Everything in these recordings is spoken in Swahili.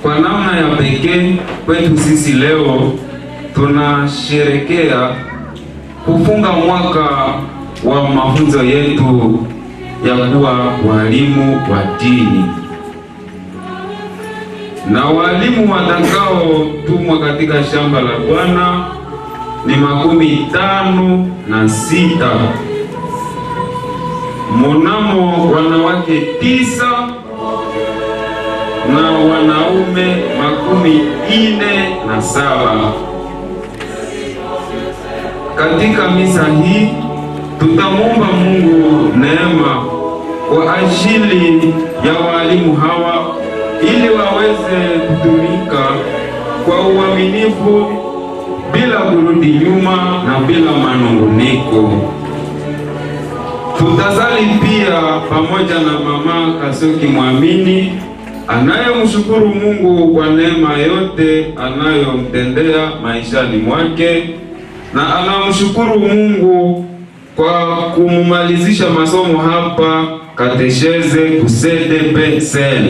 Kwa namna ya pekee kwetu sisi leo tunasherekea kufunga mwaka wa mafunzo yetu ya kuwa walimu wa dini, na walimu watakao tumwa katika shamba la Bwana ni 56. Mnamo wanawake 9 na wanaume 47. Katika misa hii tutamwomba Mungu neema kwa ajili ya walimu hawa ili waweze kutumika kwa uaminifu bila kurudi nyuma na bila manunguniko. Tutasali pia pamoja na Mama Kasoki Mwamini anayemshukuru Mungu kwa neema yote anayomtendea maishani mwake, na anamshukuru Mungu kwa kumumalizisha masomo hapa katesheze kusedepesel,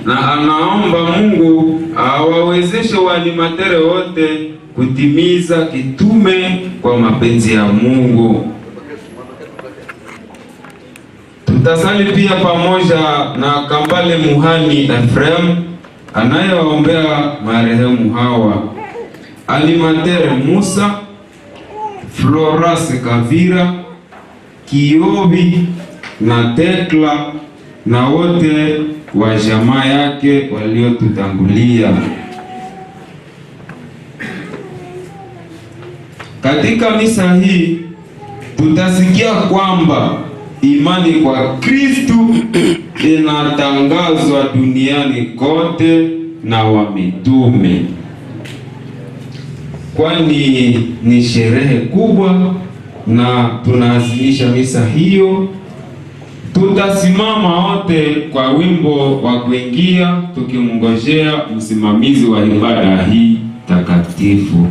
na anaomba Mungu awawezeshe waanimatere wote kutimiza kitume kwa mapenzi ya Mungu. Tutasali pia pamoja na Kambale Muhani Ephraim anayewaombea marehemu hawa: Alimatere Musa, Florence Kavira, Kiobi na Tekla na wote wa jamaa yake waliotutangulia. Katika misa hii tutasikia kwamba imani kwa Kristu inatangazwa duniani kote na wamitume, kwani ni sherehe kubwa na tunaazimisha misa hiyo. Tutasimama wote kwa wimbo wa kuingia tukimngojea msimamizi wa ibada hii takatifu.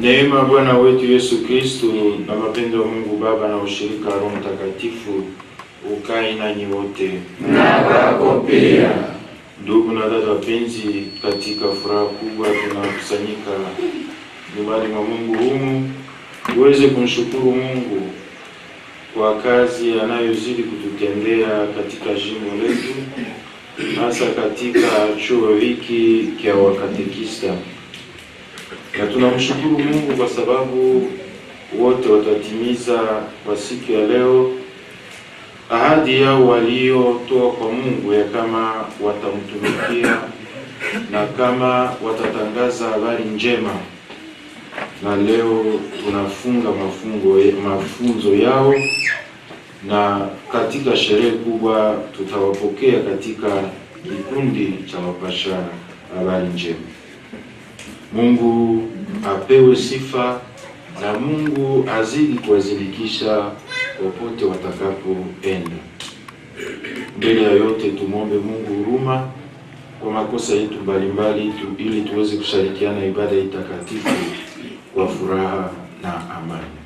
Neema Bwana wetu Yesu Kristo na mapendo ya Mungu Baba na ushirika wa Roho Mtakatifu ukae nanyi wote. Na kwako pia. Ndugu na dada wapenzi, katika furaha kubwa tunakusanyika nyumbani mwa Mungu humu uweze kumshukuru Mungu kwa kazi anayozidi kututendea katika jimbo letu, hasa katika chuo hiki cha wakatekista. Na tunamshukuru Mungu kwa sababu wote watatimiza kwa siku ya leo ahadi yao waliotoa kwa Mungu ya kama watamtumikia na kama watatangaza habari njema. Na leo tunafunga mafunzo yao, na katika sherehe kubwa tutawapokea katika kikundi cha wapasha habari njema. Mungu apewe sifa na Mungu azidi kuwazindikisha popote watakapoenda. Mbele ya yote tumwombe Mungu huruma kwa makosa yetu mbalimbali ili tuweze kushirikiana ibada takatifu kwa furaha na amani.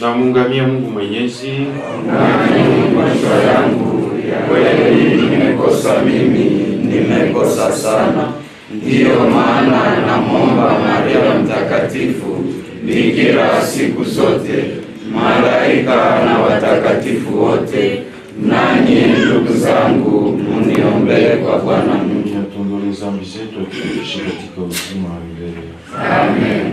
Na muungamia Mungu Mwenyezi. Maisha yangu kweli nimekosa mimi, nimekosa sana. Ndiyo maana namwomba Maria Mtakatifu, Bikira siku zote, malaika na watakatifu wote, nanyi ndugu zangu muniombee kwa Bwana Mungu. Atuondolee dhambi zetu, atufikishe katika uzima wa milele. Amen.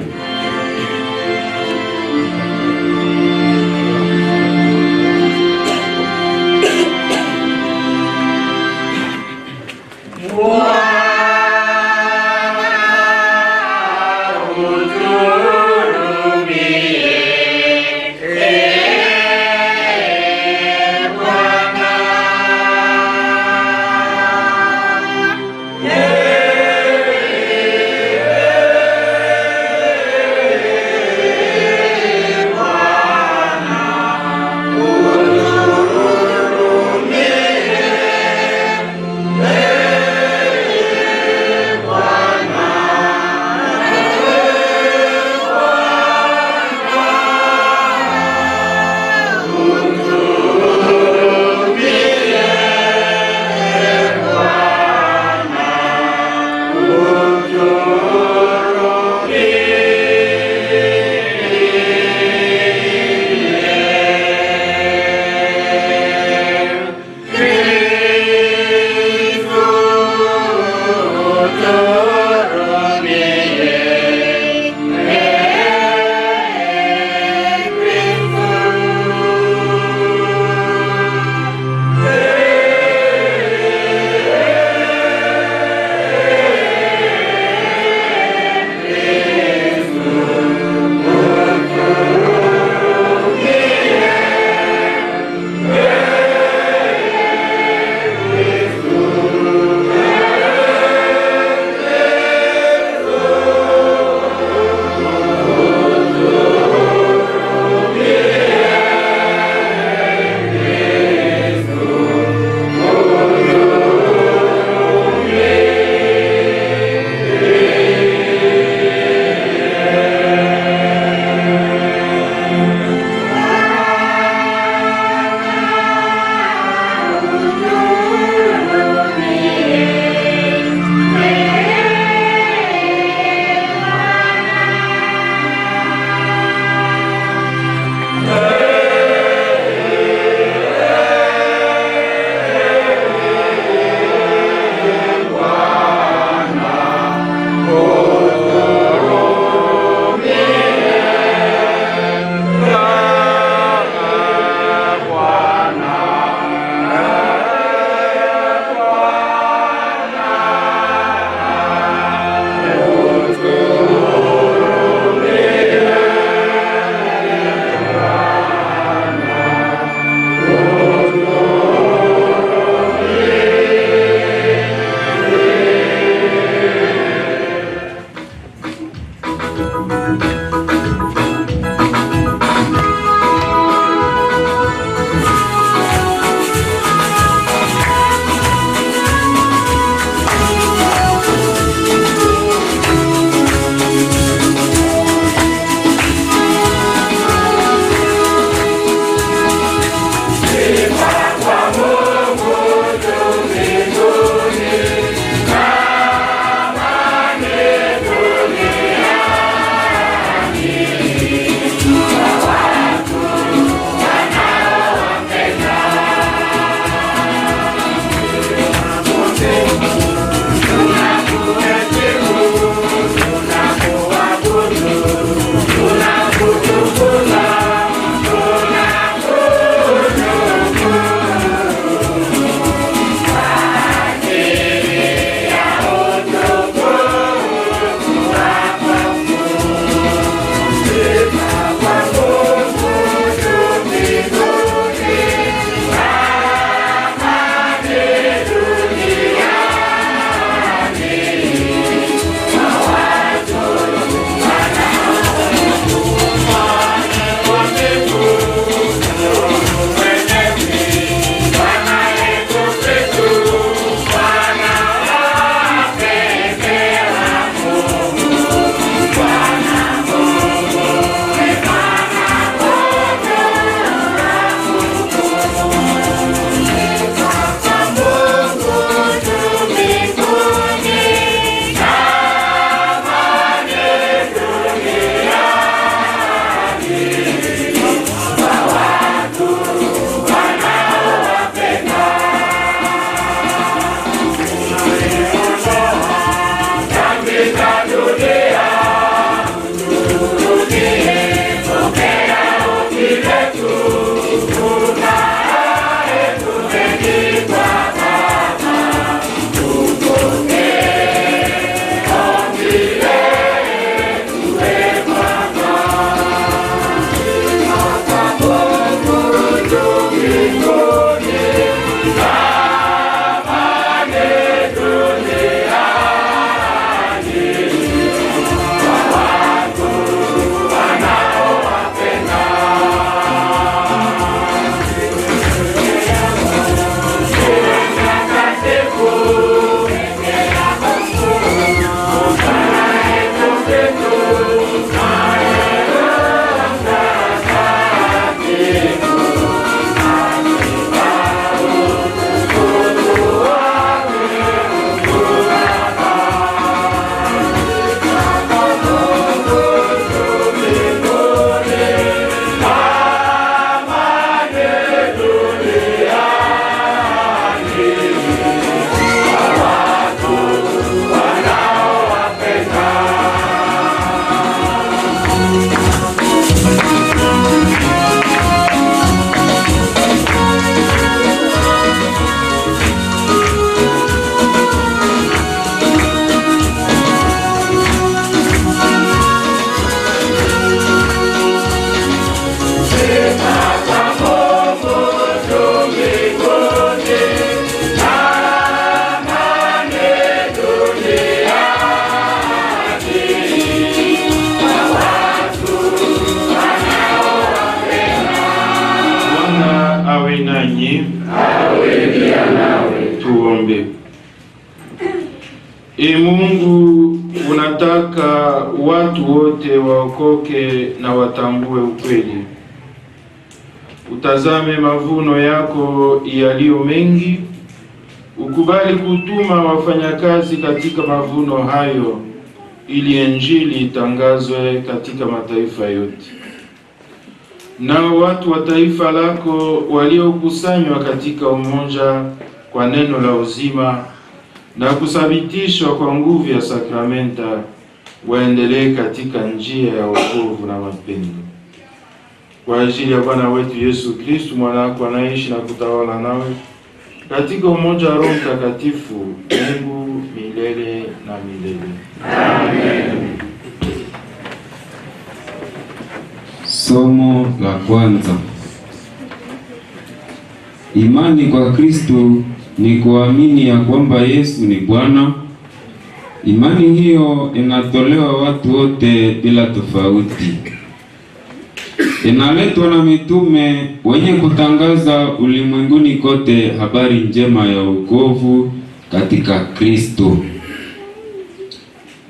Mungu, unataka watu wote waokoke na watambue ukweli. Utazame mavuno yako yaliyo mengi, ukubali kutuma wafanyakazi katika mavuno hayo, ili Injili itangazwe katika mataifa yote. Nao watu wa taifa lako waliokusanywa katika umoja kwa neno la uzima na kuthibitishwa kwa nguvu ya sakramenta, waendelee katika njia ya wokovu na mapendo. Kwa ajili ya Bwana wetu Yesu Kristo, mwanako anaishi na kutawala nawe katika umoja wa Roho Mtakatifu, Mungu milele na milele. Amen. Somo la kwanza. Imani kwa Kristo ni kuamini ya kwamba Yesu ni Bwana. Imani hiyo inatolewa watu wote bila tofauti. Inaletwa na mitume wenye kutangaza ulimwenguni kote habari njema ya wokovu katika Kristo.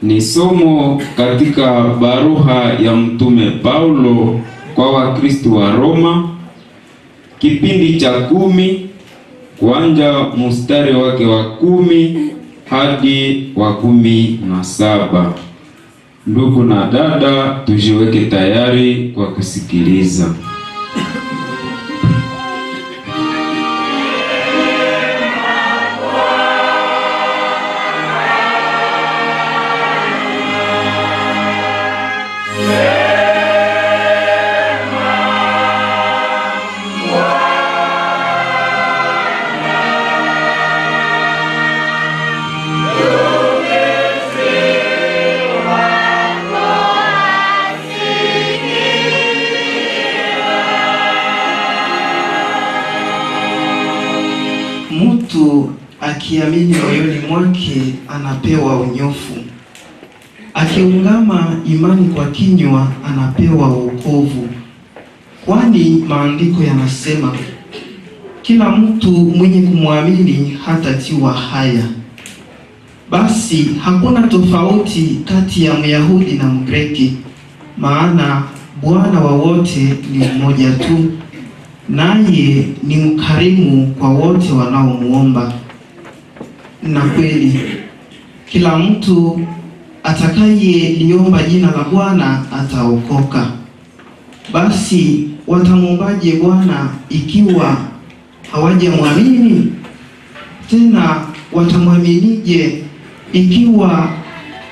Ni somo katika barua ya mtume Paulo kwa Wakristo wa Roma, kipindi cha 10 kuanja mstari wake wa 10 hadi wa 17. Ndugu na dada, tujiweke tayari kwa kusikiliza. Mtu akiamini moyoni mwake anapewa unyofu, akiungama imani kwa kinywa anapewa wokovu. Kwani maandiko yanasema, kila mtu mwenye kumwamini hatatiwa haya. Basi hakuna tofauti kati ya Myahudi na Mgreki, maana Bwana wa wote ni mmoja tu, naye ni mkarimu kwa wote wanaomuomba. Na kweli kila mtu atakayeliomba jina la Bwana ataokoka. Basi watamuombaje Bwana ikiwa hawajamwamini? Tena watamwaminije ikiwa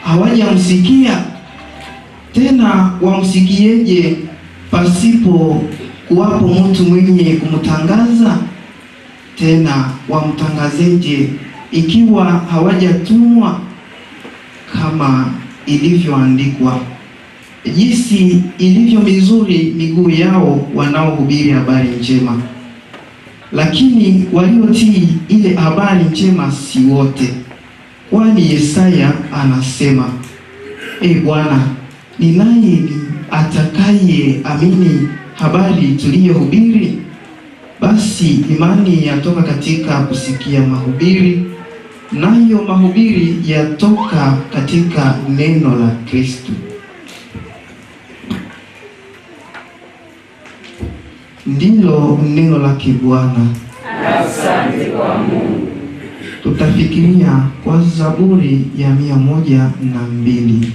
hawajamsikia? Tena wamsikieje pasipo kuwapo mtu mwenye kumtangaza? Tena wamtangazeje ikiwa hawajatumwa? Kama ilivyoandikwa, jinsi ilivyo mizuri miguu yao wanaohubiri habari njema. Lakini waliotii ile habari njema si wote. Kwani Yesaya anasema, Bwana, ni nani atakaye amini habari tuliyohubiri? Basi imani yatoka katika kusikia mahubiri, nayo mahubiri yatoka katika neno la Kristo. Ndilo neno la Bwana. Asante kwa Mungu. Tutafikiria kwa Zaburi ya 102.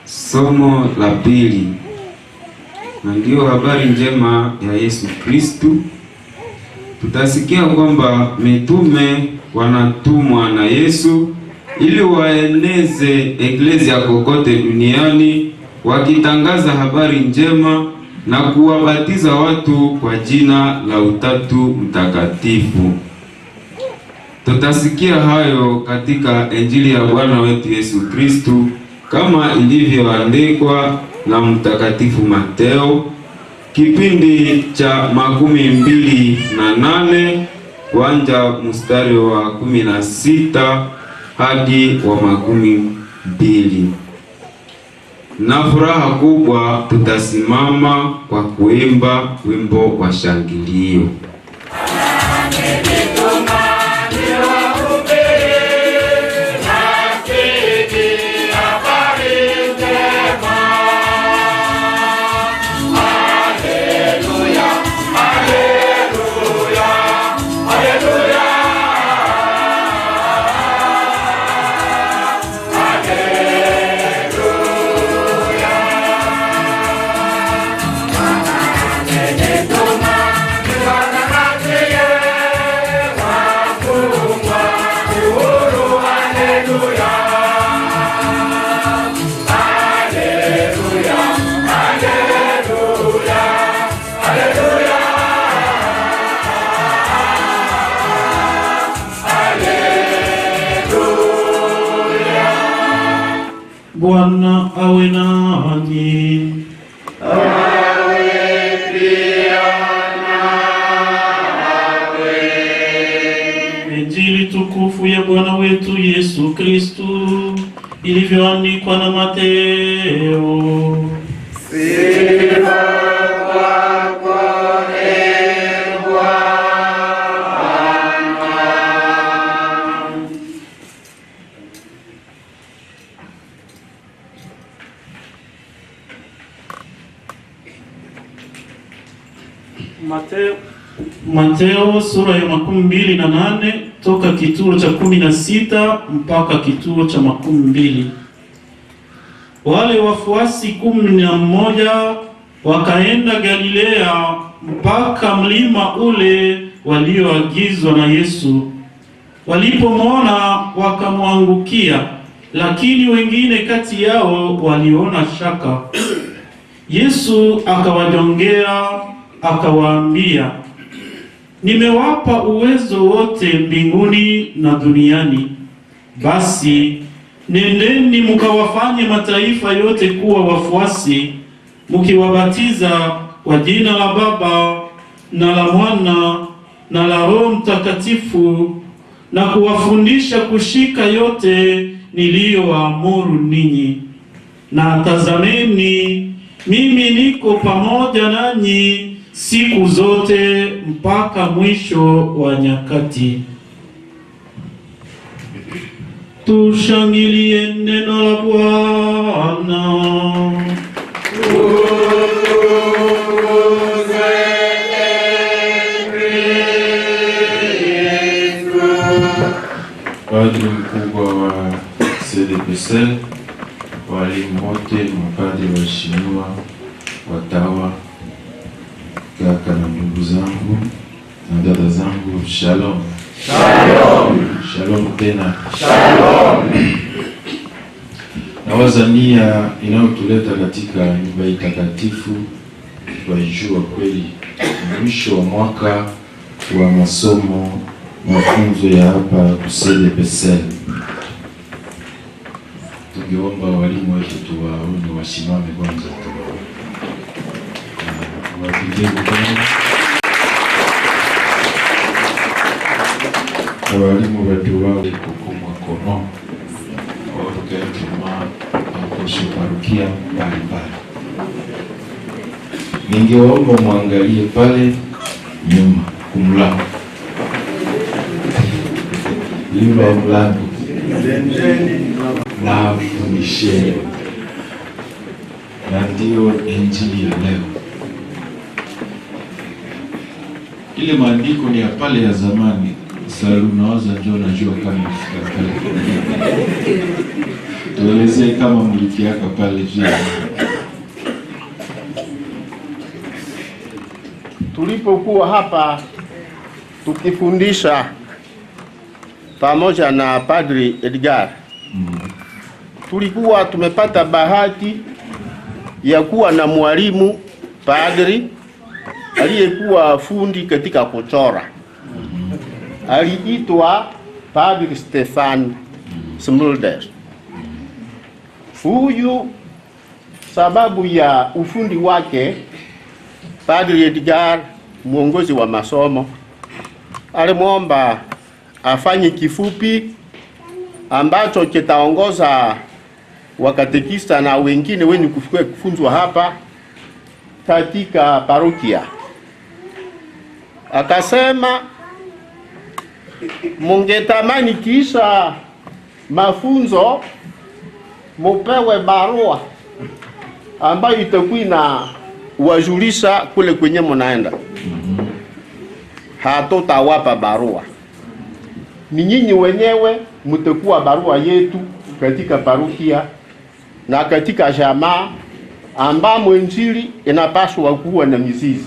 Somo la pili, na ndiyo habari njema ya Yesu Kristu. Tutasikia kwamba mitume wanatumwa na Yesu ili waeneze eklezia kokote duniani, wakitangaza habari njema na kuwabatiza watu kwa jina la Utatu Mtakatifu. Tutasikia hayo katika Injili ya Bwana wetu Yesu Kristu kama ilivyoandikwa na Mtakatifu Mateo, kipindi cha 28 kuanzia mstari wa 16 hadi wa 20. Na furaha kubwa tutasimama kwa kuimba wimbo wa shangilio. Bwana awe nanyi. Awe pia nawe. Injili tukufu ya Bwana wetu Yesu Kristu ilivyoandikwa na Mateo. Sifa kwako ee Bwana. Mateo sura ya 28 toka kituo cha 16 mpaka kituo cha 20. Wale wafuasi 11 wakaenda Galilea mpaka mlima ule walioagizwa na Yesu. Walipomwona wakamwangukia, lakini wengine kati yao waliona shaka. Yesu akawajongea akawaambia, nimewapa uwezo wote mbinguni na duniani. Basi nendeni mkawafanye mataifa yote kuwa wafuasi, mkiwabatiza kwa jina la Baba na la Mwana na la Roho Mtakatifu, na kuwafundisha kushika yote niliyowaamuru ninyi. Na tazameni, mimi niko pamoja nanyi siku zote mpaka mwisho wa nyakati. Tushangilie neno la Bwana. Padri mkubwa wa CDPSL, walimu wote, mapadri waheshimiwa, watawa, kaka na ndugu zangu na dada zangu, shalom. Shalom. Shalom tena. Shalom. Nawaza nia inayotuleta katika nyumba hii takatifu tunajua kweli mwisho wa mwaka wa masomo mafunzo ya hapa CDPSL. Tungeomba walimu wetu tuwaone wasimame kwanza wapigie mkono. Walimu wetu wao kukumwa kono wakatuma akosho parokia mbalimbali. Ningeomba muangalie pale nyuma kumlango yule mlango na fundisheni, na ndio injili ya leo. Ile maandiko ni ya pale ya zamani. Sasa unawaza njoo najua kama mfika pale. Tueleze kama mlikiaka pale juu. Tulipokuwa hapa tukifundisha pamoja na Padri Edgar, tulikuwa tumepata bahati ya kuwa na mwalimu padri aliyekuwa fundi katika kuchora. Aliitwa Padri Stefan Smulder. Huyu sababu ya ufundi wake, Padri Edgar, mwongozi wa masomo, alimwomba afanye kifupi ambacho kitaongoza wakatekista na wengine wenye kufunzwa hapa katika parokia. Akasema mungetamani kisha mafunzo mupewe barua ambayo itakuwa na wajulisha kule kwenye mnaenda. Hatutawapa barua, ni nyinyi wenyewe mtakuwa barua yetu katika parokia na katika jamaa ambamo injili inapaswa kuwa na mizizi.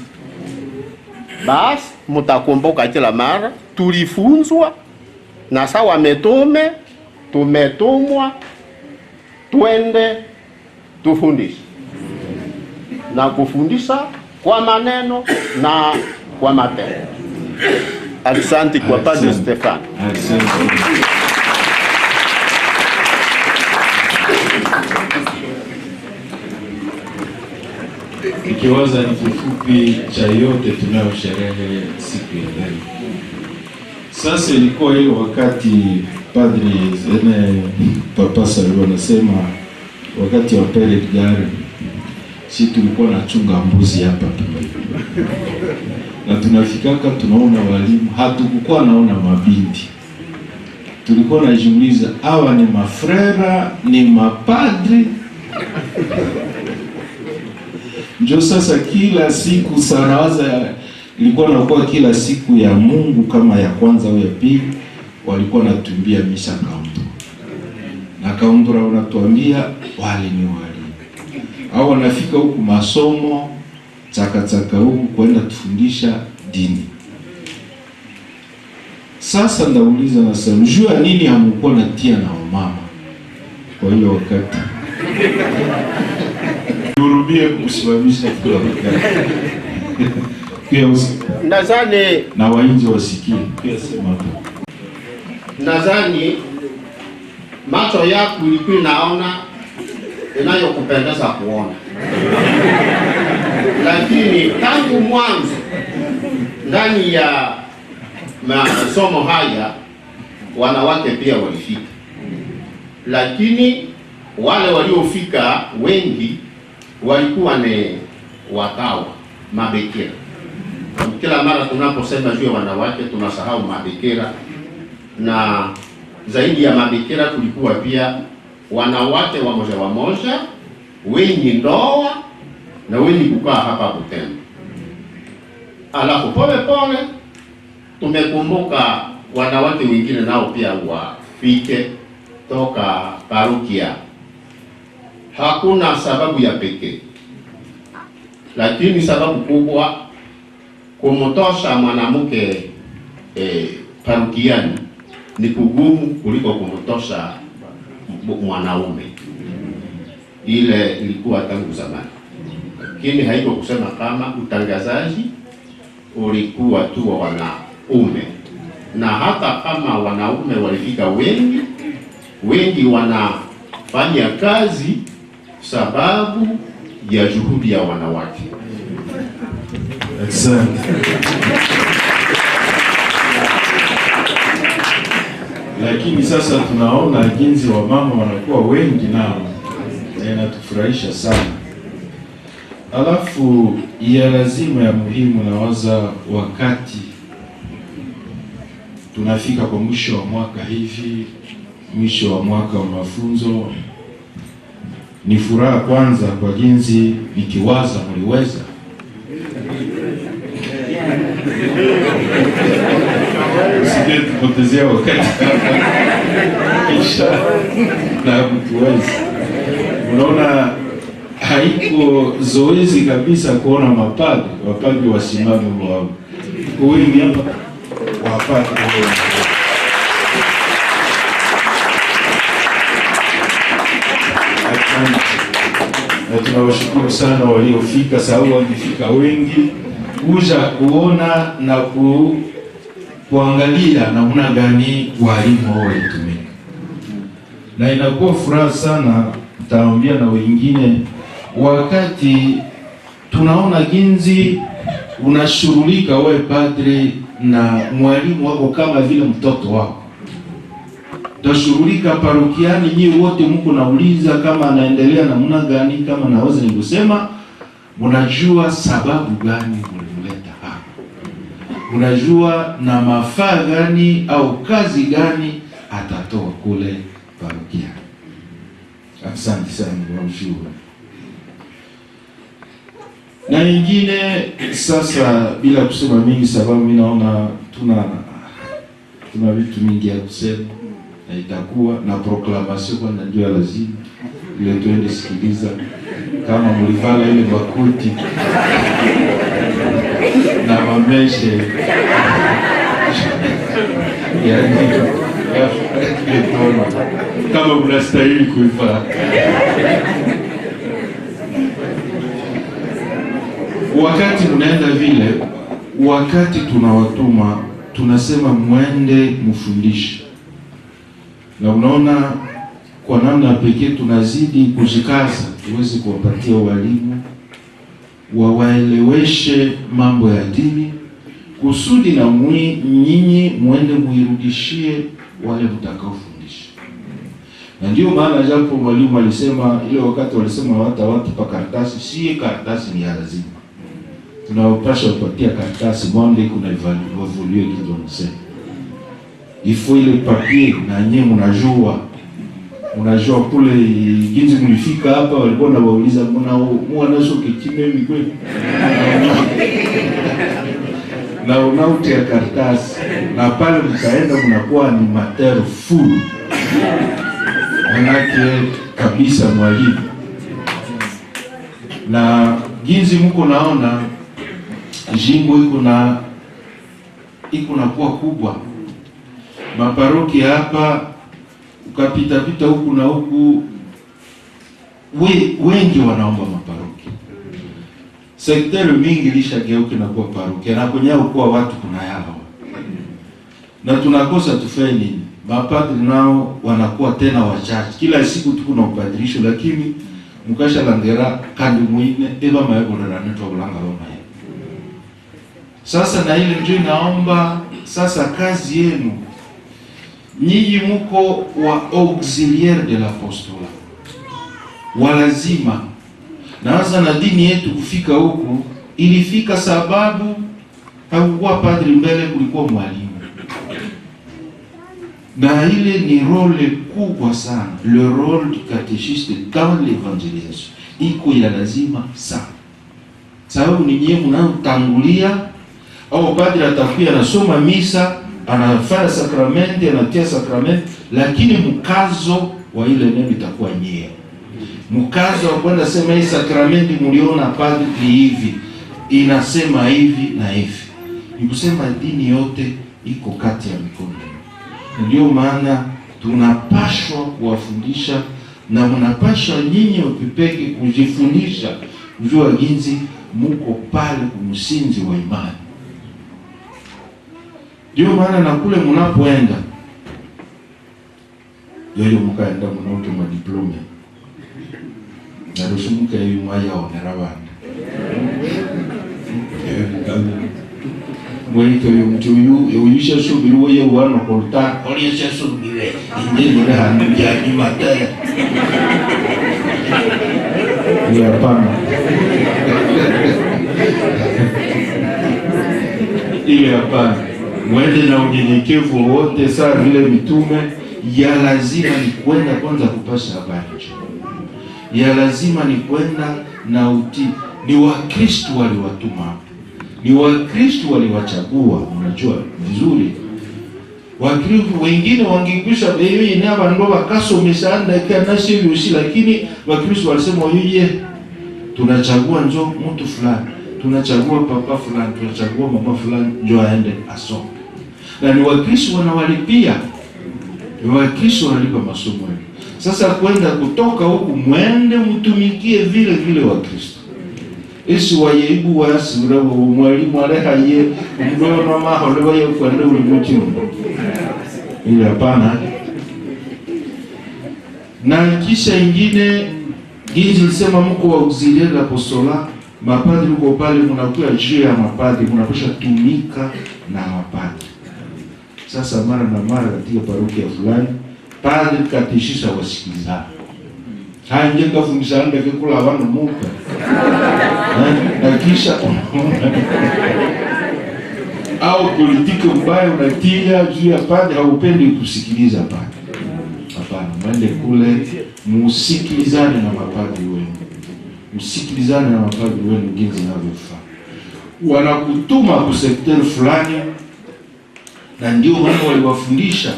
Basi mtakumbuka kila mara tulifunzwa na sawa tumetumwa twende tufundishe, na kufundisha kwa maneno na kwa matendo. Asante kwa Padre Stefan. Ikiwaza ni kifupi cha yote tunayosherehe siku ya leo. Sasa ilikuwa hiyo wakati Padri Papa Salvo anasema wakati wa Pere Edgar, si tulikuwa na chunga mbuzi hapa na tunafikaka tunaona walimu, hatukukuwa naona mabinti. Tulikuwa najiuliza hawa ni mafrera, ni mapadri? Ndio sasa kila siku sarawaza ilikuwa nakuwa kila siku ya Mungu kama ya kwanza au ya pili, walikuwa natumbia misha Kaundura. Na Kaundura wanatuambia wale ni walimu. Au wanafika huku masomo chaka huku kwenda tufundisha dini. Sasa ndauliza na sasa, jua nini hamkuwa natia na wamama kwa hiyo wakati? Urubie kusimamisha kwa wakati. Nadhani na wainzi wasikie pia sema tu. Nadhani macho yako ilikuwa inaona inayokupendeza kuona. Lakini tangu mwanzo ndani ya masomo haya wanawake pia walifika. Lakini wale waliofika wengi walikuwa ni watawa, mabikira. Kila mara tunaposema juu ya wanawake tunasahau mabikira, na zaidi ya mabikira kulikuwa pia wanawake wamoja wenye ndoa na wenye kukaa hapa Butembo. Alafu pole tumekumbuka wanawake wengine nao pia wafike toka parokia. Hakuna sababu ya pekee, lakini sababu kubwa kumtosha mwanamke parokiani ni kugumu kuliko kumtosha mwanaume. Ile ilikuwa tangu zamani. lakini haiko kusema kama utangazaji ulikuwa tu wa wanaume, na hata kama wanaume walifika wengi wanafanya kazi sababu ya juhudi ya wanawake. Asante. Lakini sasa tunaona jinsi wamama wanakuwa wengi nao, na inatufurahisha sana. Alafu ya lazima ya muhimu, nawaza wakati tunafika kwa mwisho wa mwaka hivi, mwisho wa mwaka wa mafunzo, ni furaha kwanza kwa jinsi nikiwaza mliweza usije tupotezea wakati kisha na kutuweza. Unaona, haiko zoezi kabisa kuona wapadri wasimame wao wengi hapa wapadri. Na tunawashukuru sana waliofika, sababu wangefika wengi kuja kuona na kuangalia namna gani walimu wao walitumika, na inakuwa furaha sana. Nitaambia na wengine, wakati tunaona jinsi unashughulika wewe padre na mwalimu wako kama vile mtoto wako, tashughulika parokiani, nyinyi wote mko nauliza kama anaendelea namna gani, kama naweza nikusema unajua sababu gani mlimleta hapa, unajua na mafaa gani au kazi gani atatoa kule parokia. Asante sana kwa mshukuru. Na nyingine sasa, bila kusema mingi, sababu mimi naona tuna vitu mingi ya kusema, na itakuwa na proclamation kwa ndio lazima ile tuende sikiliza, kama mlivala ile bakuti na mameshe yani kama mnastahili kuifanya. Wakati mnaenda vile, wakati tunawatuma tunasema mwende mfundishe, na unaona kwa namna pekee tunazidi kujikaza tuweze kuwapatia walimu wawaeleweshe mambo ya dini, kusudi na nyinyi mwende muirudishie wale mtakaofundisha. Na ndio maana japo mwalimu alisema ile wakati walisema watu pa karatasi, si karatasi ni lazima, tunawapasha kupatia karatasi monde kuna evaluer kitu msema ifo ile papier, na nyinyi mnajua kule jinsi mlifika hapa, walikuwa na wauliza mwanasho kitime mikwe na unautia karatasi, na pale mkaenda mnakuwa ni mater full, manake kabisa mwalimu. Na jinsi mko naona jimbo iko na kuwa kubwa, maparoki hapa ukapita pita huku na huku, wengi wanaomba maparoki. Sekteri mingi lishageuka na kuwa paroki, na kwenye kuwa watu kuna yao, na tunakosa tufanye nini? Mapadri nao wanakuwa tena wachache, kila siku tuko na upadirisho, lakini mukasha langera kandi muine eba maebora neto bulanga Roma. Sasa na ile ndio naomba sasa, kazi yenu nyinyi mko wa auxiliaire de l'apostolat, walazima naanza na dini yetu kufika huku ilifika sababu hakukuwa padri mbele, kulikuwa mwalimu, na ile ni role kubwa sana, le rôle du catéchiste dans l'évangélisation iko ya lazima sana, sababu ni nyinyi mnaotangulia. Au padri atakuwa anasoma misa, anafanya sakramenti, anatia sakramenti, lakini mkazo wa ile neno itakuwa nyie. Mkazo wa kwenda sema hii sakramenti mliona padri hivi, inasema hivi na hivi. Ni kusema dini yote iko kati ya mikono. Ndio maana tunapashwa kuwafundisha, na mnapashwa nyinyi wapipeke kujifundisha Mjua ginzi muko pale kumsinzi wa imani. Ndio maana na kule mnapoenda yoyo mkaenda mnaote madiploma na rusumuka hiyo mwaya onerabanda mwito yo mtuyu yoyisha subiru ye wana kolta oliyesha subire injili hanu ya mataya ya pana ile hapana. Mwende na unyenyekevu wote saa vile mitume. Ya lazima ni kwenda kwanza kupasha habari njema. Ya lazima ni kwenda na utii. Ni Wakristo waliwatuma, ni Wakristo waliwachagua. Unajua vizuri, Wakristo wengine wangekwisha beyo inaba ndo wakasomesha anda kana sivyo si, lakini Wakristo walisema yeye tunachagua njo mtu fulani, tunachagua papa fulani, tunachagua mama fulani njo aende asome. Na ni Wakristo wanawalipia, ni Wakristo wanalipa masomo yao. Sasa kwenda kutoka huku mwende mtumikie vile vile Wakristo. Isi wayeibu wasura mwalimu alehaye mdono mahole waye kwenda ulimutimu. Ile hapana. Na kisha ingine ginzi sema mko wa auxiliaire l'apostolat, mapadri uko pale mnakuwa juu ya mapadri, mnapasha tumika na mapadri. Sasa mara na mara katika parokia fulani padri katishisha wasikiliza. Haya njenga fundisha anda kula wanu muka. Na kisha au politiki mbaya unatia juu ya padri, haupendi kusikiliza padri. Hapana, mwende kule musikilizane na mapadri wenu. Msikilizane na mapadri wenu jinsi inavyofaa. Wanakutuma kwa sekteri fulani, na ndio maana waliwafundisha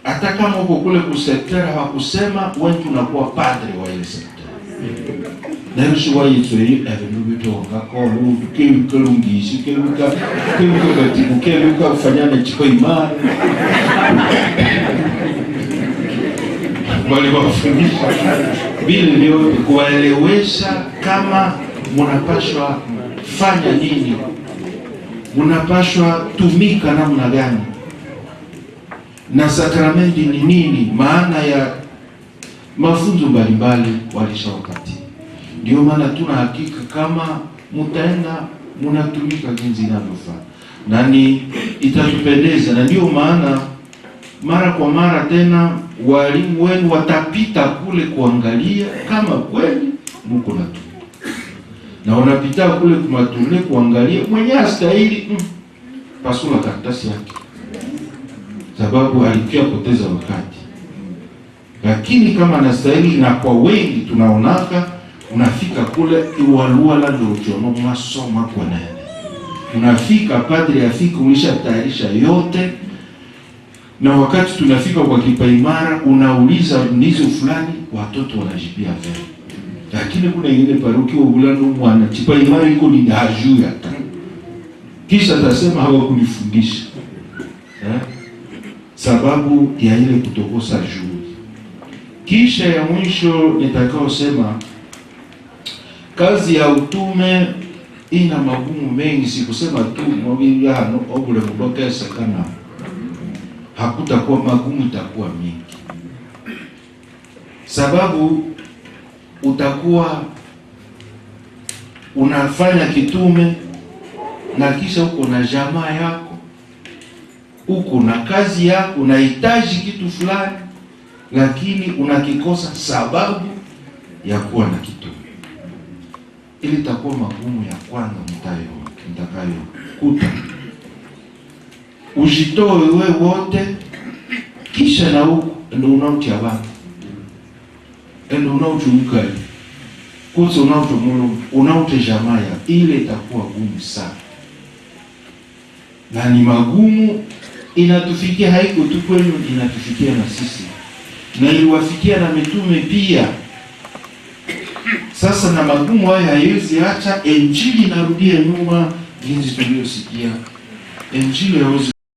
hata kama uko kule kwa sekteri hawakusema wewe unakuwa padri wa ile sekteri. Na sio wao yitwe evenubito ngako kelungishi keluka katibu keluka kufanyana chiko imani. Waliwafundisha vile vyote kuwaelewesha kama mnapashwa fanya nini, mnapashwa tumika namna gani, na sakramenti ni nini, maana ya mafunzo mbalimbali walishawapatia. Ndio maana tuna hakika kama mtaenda mnatumika jinsi inavyofaa, na ni itatupendeza. Na ndio maana mara kwa mara tena walimu wenu watapita kule kuangalia kama kweli mko na tu, na wanapita kule kumatune kuangalia mwenye astahili pasula karatasi yake, sababu alikia poteza wakati. Lakini kama anastahili, na kwa wengi tunaonaka unafika kule iwalua la ndojono masoma kwa nene, unafika padri afika ulishatayarisha yote. Na wakati tunafika kwa kipaimara unauliza ndizo fulani, watoto wanajibia vile. Lakini kuna ingine parokia ubulano mwana kipaimara iko ni hajui hata, kisha tasema hawakunifundisha sababu ya ile kutokosa juhudi. Kisha ya mwisho nitakao sema, kazi ya utume ina magumu mengi. Sikusema tu mwili hano obule mboke sakana, hakutakuwa magumu, itakuwa mingi. Sababu utakuwa unafanya kitume na kisha uko na jamaa yako, uko na kazi yako, unahitaji kitu fulani, lakini unakikosa sababu ya kuwa na kitume. Ili itakuwa magumu ya kwanza mtakayo kuta. Ujitoe wewe wote, kisha na huko ndio unaotia watu, ndio unaotumika kuto unaotumulu unaote jamaa, ile itakuwa gumu sana. Na ni magumu, inatufikia haiko tu kwenu, inatufikia na sisi, na iliwafikia na mitume pia. Sasa na magumu haya haiwezi acha injili narudia nyuma jinsi tuliyosikia. Injili haiwezi